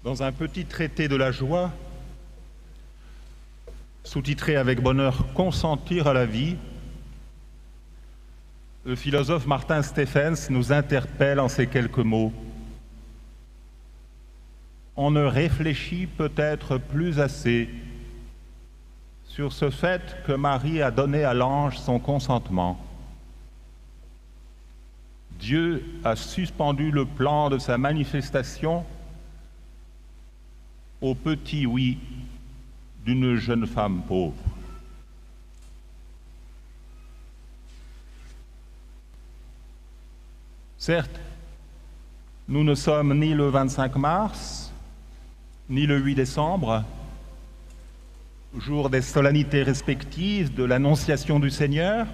Dans un petit traité de la joie, sous-titré avec bonheur « Consentir à la vie », le philosophe Martin Stephens nous interpelle en ces quelques mots. On ne réfléchit peut-être plus assez sur ce fait que Marie a donné à l'ange son consentement. Dieu a suspendu le plan de sa manifestation au petit oui d'une jeune femme pauvre. Certes, nous ne sommes ni le 25 mars, ni le 8 décembre, jour des solennités respectives de l'Annonciation du Seigneur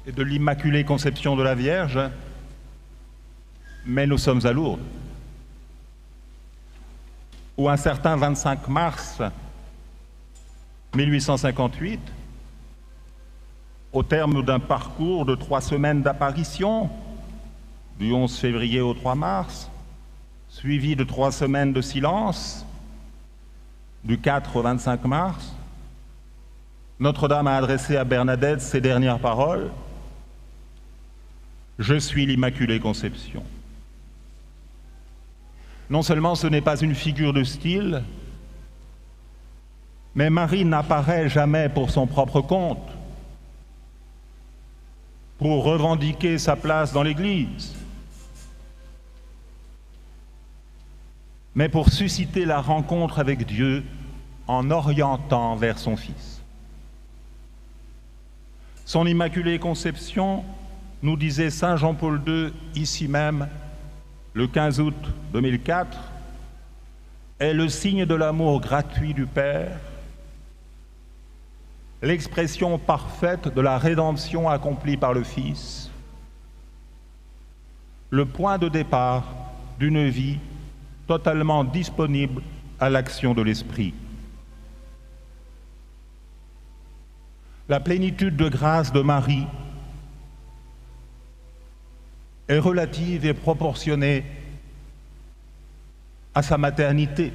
et de l'Immaculée Conception de la Vierge, mais nous sommes à Lourdes, où un certain 25 mars 1858, au terme d'un parcours de 3 semaines d'apparition, du 11 février au 3 mars, suivi de 3 semaines de silence, du 4 au 25 mars, Notre-Dame a adressé à Bernadette ces dernières paroles: « Je suis l'Immaculée Conception ». Non seulement ce n'est pas une figure de style, mais Marie n'apparaît jamais pour son propre compte, pour revendiquer sa place dans l'Église, mais pour susciter la rencontre avec Dieu en orientant vers son Fils. Son Immaculée Conception, nous disait Saint Jean-Paul II ici même, le 15 août 2004, est le signe de l'amour gratuit du Père, l'expression parfaite de la rédemption accomplie par le Fils, le point de départ d'une vie totalement disponible à l'action de l'Esprit. La plénitude de grâce de Marie est relative et proportionnée à sa maternité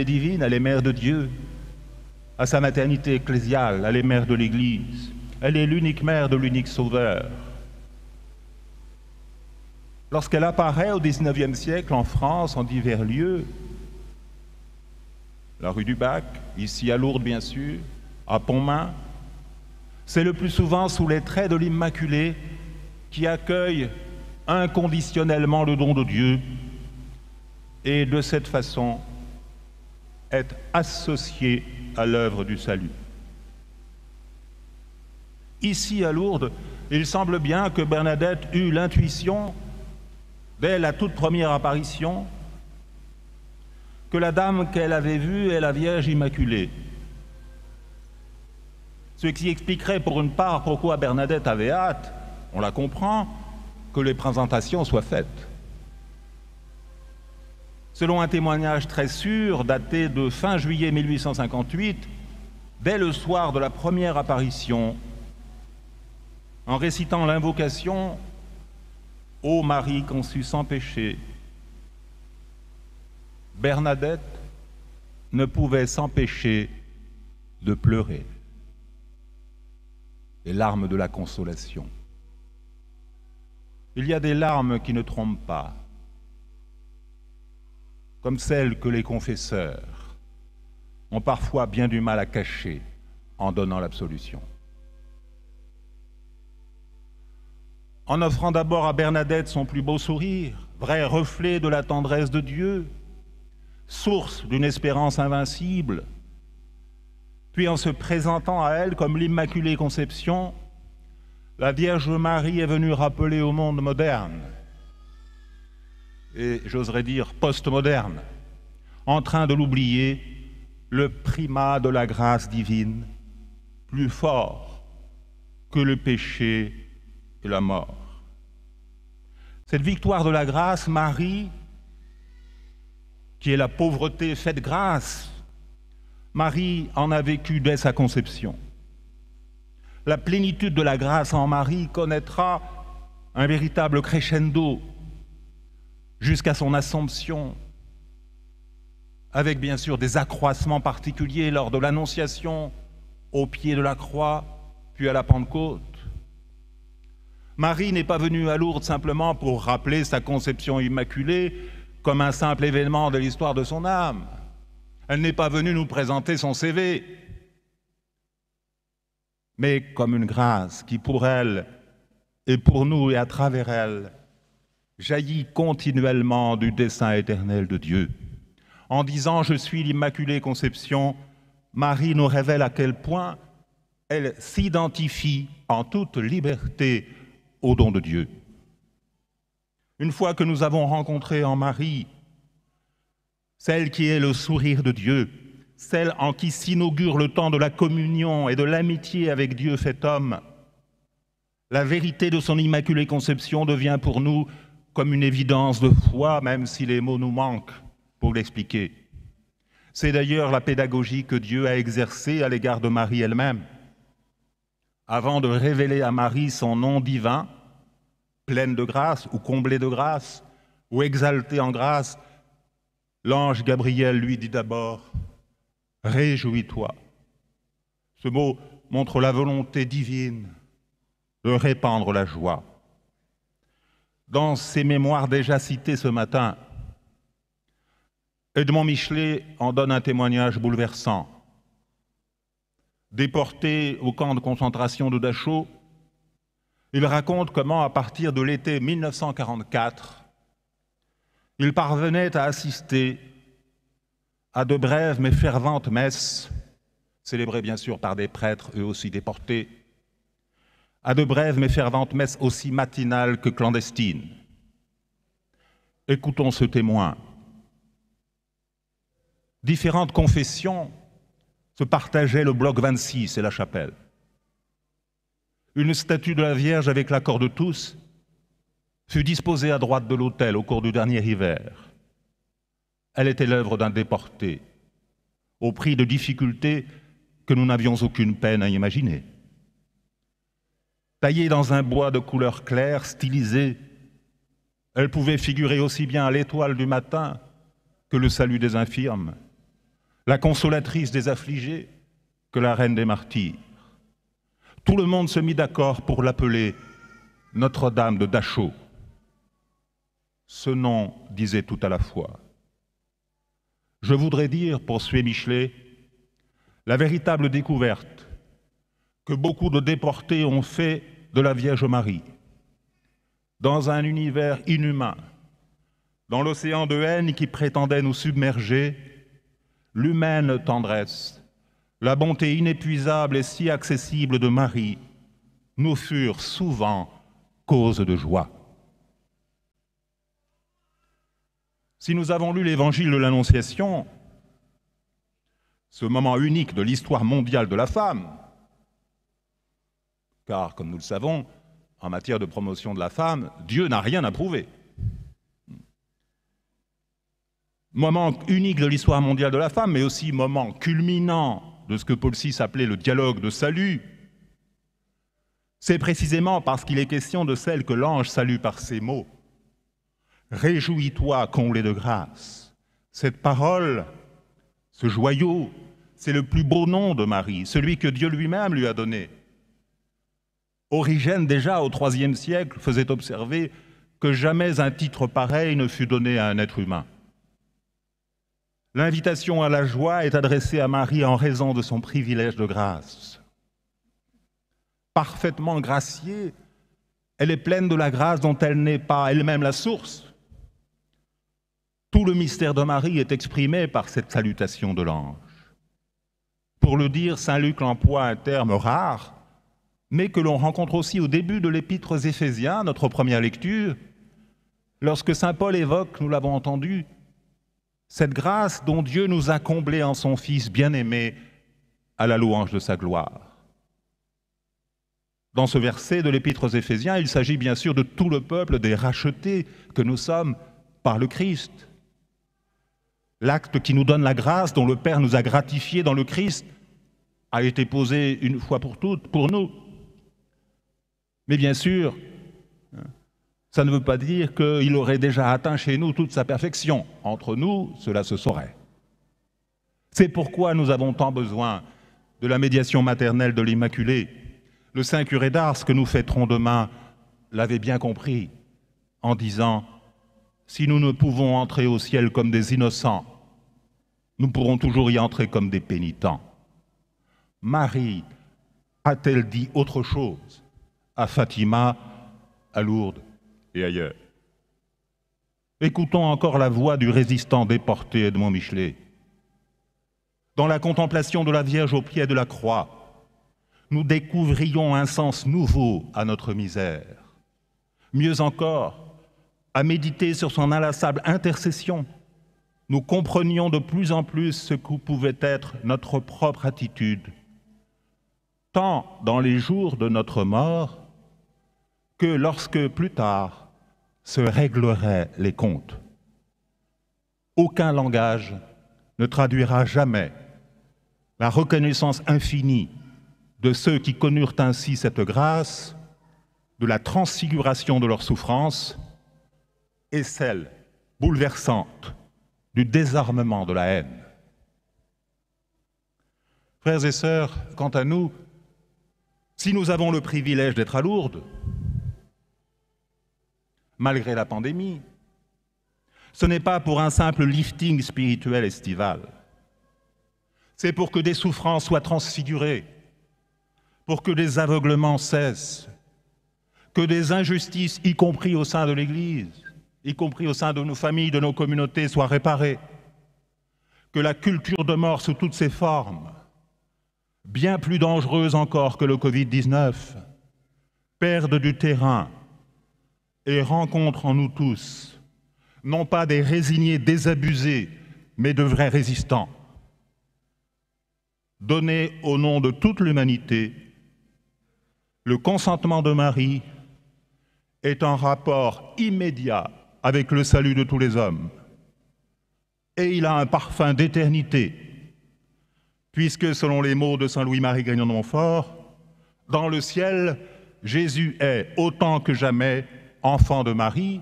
divine, elle est mère de Dieu, à sa maternité ecclésiale, elle est mère de l'Église, elle est l'unique mère de l'unique Sauveur. Lorsqu'elle apparaît au XIXe siècle en France, en divers lieux, la rue du Bac, ici à Lourdes bien sûr, à Pontmain, c'est le plus souvent sous les traits de l'Immaculée qui accueille inconditionnellement le don de Dieu et de cette façon est associée à l'œuvre du salut. Ici à Lourdes, il semble bien que Bernadette eut l'intuition, dès la toute première apparition, que la dame qu'elle avait vue est la Vierge Immaculée. Ce qui expliquerait pour une part pourquoi Bernadette avait hâte, on la comprend, que les présentations soient faites. Selon un témoignage très sûr, daté de fin juillet 1858, dès le soir de la première apparition, en récitant l'invocation « Ô Marie conçue sans péché », Bernadette ne pouvait s'empêcher de pleurer. Les larmes de la consolation. Il y a des larmes qui ne trompent pas, comme celles que les confesseurs ont parfois bien du mal à cacher en donnant l'absolution. En offrant d'abord à Bernadette son plus beau sourire, vrai reflet de la tendresse de Dieu, source d'une espérance invincible, puis en se présentant à elle comme l'Immaculée Conception, la Vierge Marie est venue rappeler au monde moderne, et j'oserais dire postmoderne, en train de l'oublier, le primat de la grâce divine, plus fort que le péché et la mort. Cette victoire de la grâce, Marie, qui est la pauvreté faite grâce, Marie en a vécu dès sa conception. La plénitude de la grâce en Marie connaîtra un véritable crescendo jusqu'à son Assomption, avec bien sûr des accroissements particuliers lors de l'Annonciation, au pied de la croix, puis à la Pentecôte. Marie n'est pas venue à Lourdes simplement pour rappeler sa conception immaculée comme un simple événement de l'histoire de son âme. Elle n'est pas venue nous présenter son CV, mais comme une grâce qui, pour elle et pour nous et à travers elle, jaillit continuellement du dessein éternel de Dieu. En disant « Je suis l'Immaculée Conception », Marie nous révèle à quel point elle s'identifie en toute liberté au don de Dieu. Une fois que nous avons rencontré en Marie celle qui est le sourire de Dieu, celle en qui s'inaugure le temps de la communion et de l'amitié avec Dieu fait homme, la vérité de son Immaculée Conception devient pour nous comme une évidence de foi, même si les mots nous manquent pour l'expliquer. C'est d'ailleurs la pédagogie que Dieu a exercée à l'égard de Marie elle-même. Avant de révéler à Marie son nom divin, pleine de grâce ou comblée de grâce ou exaltée en grâce, l'ange Gabriel lui dit d'abord « Réjouis-toi ». Ce mot montre la volonté divine de répandre la joie. Dans ses mémoires déjà cités ce matin, Edmond Michelet en donne un témoignage bouleversant. Déporté au camp de concentration de Dachau, il raconte comment, à partir de l'été 1944, il parvenait à assister à de brèves mais ferventes messes, célébrées bien sûr par des prêtres eux aussi déportés, à de brèves mais ferventes messes aussi matinales que clandestines. Écoutons ce témoin. Différentes confessions se partageaient le bloc 26 et la chapelle. Une statue de la Vierge avec l'accord de tous fut disposée à droite de l'autel au cours du dernier hiver. Elle était l'œuvre d'un déporté, au prix de difficultés que nous n'avions aucune peine à imaginer. Taillée dans un bois de couleur claire, stylisée, elle pouvait figurer aussi bien à l'étoile du matin que le salut des infirmes, la consolatrice des affligés que la reine des martyrs. Tout le monde se mit d'accord pour l'appeler Notre-Dame de Dachau. Ce nom disait tout à la fois. Je voudrais dire, poursuit Michelet, la véritable découverte que beaucoup de déportés ont fait de la Vierge Marie. Dans un univers inhumain, dans l'océan de haine qui prétendait nous submerger, l'humaine tendresse, la bonté inépuisable et si accessible de Marie nous furent souvent cause de joie. Si nous avons lu l'évangile de l'Annonciation, ce moment unique de l'histoire mondiale de la femme, car, comme nous le savons, en matière de promotion de la femme, Dieu n'a rien approuvé. Moment unique de l'histoire mondiale de la femme, mais aussi moment culminant de ce que Paul VI appelait le dialogue de salut. C'est précisément parce qu'il est question de celle que l'ange salue par ces mots. « Réjouis-toi, comblé de grâce ». Cette parole, ce joyau, c'est le plus beau nom de Marie, celui que Dieu lui-même lui a donné. Origène, déjà au IIIe siècle, faisait observer que jamais un titre pareil ne fut donné à un être humain. L'invitation à la joie est adressée à Marie en raison de son privilège de grâce. Parfaitement graciée, elle est pleine de la grâce dont elle n'est pas elle-même la source. Tout le mystère de Marie est exprimé par cette salutation de l'ange. Pour le dire, saint Luc emploie un terme rare, mais que l'on rencontre aussi au début de l'épître aux Éphésiens, notre première lecture, lorsque saint Paul évoque, nous l'avons entendu, cette grâce dont Dieu nous a comblés en son Fils bien-aimé à la louange de sa gloire. Dans ce verset de l'épître aux Éphésiens, il s'agit bien sûr de tout le peuple des rachetés que nous sommes par le Christ. L'acte qui nous donne la grâce, dont le Père nous a gratifiés dans le Christ, a été posé une fois pour toutes pour nous. Mais bien sûr, ça ne veut pas dire qu'il aurait déjà atteint chez nous toute sa perfection. Entre nous, cela se saurait. C'est pourquoi nous avons tant besoin de la médiation maternelle de l'Immaculée. Le Saint curé d'Ars, que nous fêterons demain, l'avait bien compris en disant « Si nous ne pouvons entrer au ciel comme des innocents, nous pourrons toujours y entrer comme des pénitents. » Marie a-t-elle dit autre chose à Fatima, à Lourdes et ailleurs? Écoutons encore la voix du résistant déporté Edmond Michelet. Dans la contemplation de la Vierge au pied de la croix, nous découvrions un sens nouveau à notre misère. Mieux encore, à méditer sur son inlassable intercession, nous comprenions de plus en plus ce que pouvait être notre propre attitude, tant dans les jours de notre mort que lorsque, plus tard, se régleraient les comptes. Aucun langage ne traduira jamais la reconnaissance infinie de ceux qui connurent ainsi cette grâce, de la transfiguration de leur souffrance et celle bouleversante du désarmement de la haine. Frères et sœurs, quant à nous, si nous avons le privilège d'être à Lourdes, malgré la pandémie, ce n'est pas pour un simple lifting spirituel estival. C'est pour que des souffrances soient transfigurées, pour que des aveuglements cessent, que des injustices, y compris au sein de l'Église, y compris au sein de nos familles, de nos communautés, soient réparées, que la culture de mort sous toutes ses formes, bien plus dangereuse encore que le Covid-19, perde du terrain et rencontre en nous tous, non pas des résignés désabusés, mais de vrais résistants. Donner au nom de toute l'humanité, le consentement de Marie est en rapport immédiat avec le salut de tous les hommes. Et il a un parfum d'éternité, puisque selon les mots de saint Louis-Marie Grignon de Montfort, dans le ciel, Jésus est autant que jamais enfant de Marie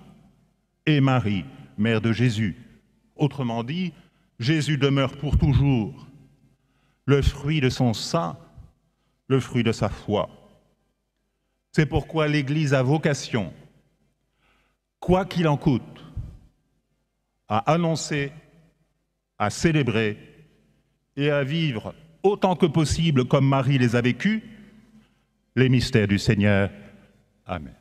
et Marie, mère de Jésus. Autrement dit, Jésus demeure pour toujours le fruit de son sein, le fruit de sa foi. C'est pourquoi l'Église a vocation, quoi qu'il en coûte, à annoncer, à célébrer et à vivre autant que possible, comme Marie les a vécus, les mystères du Seigneur. Amen.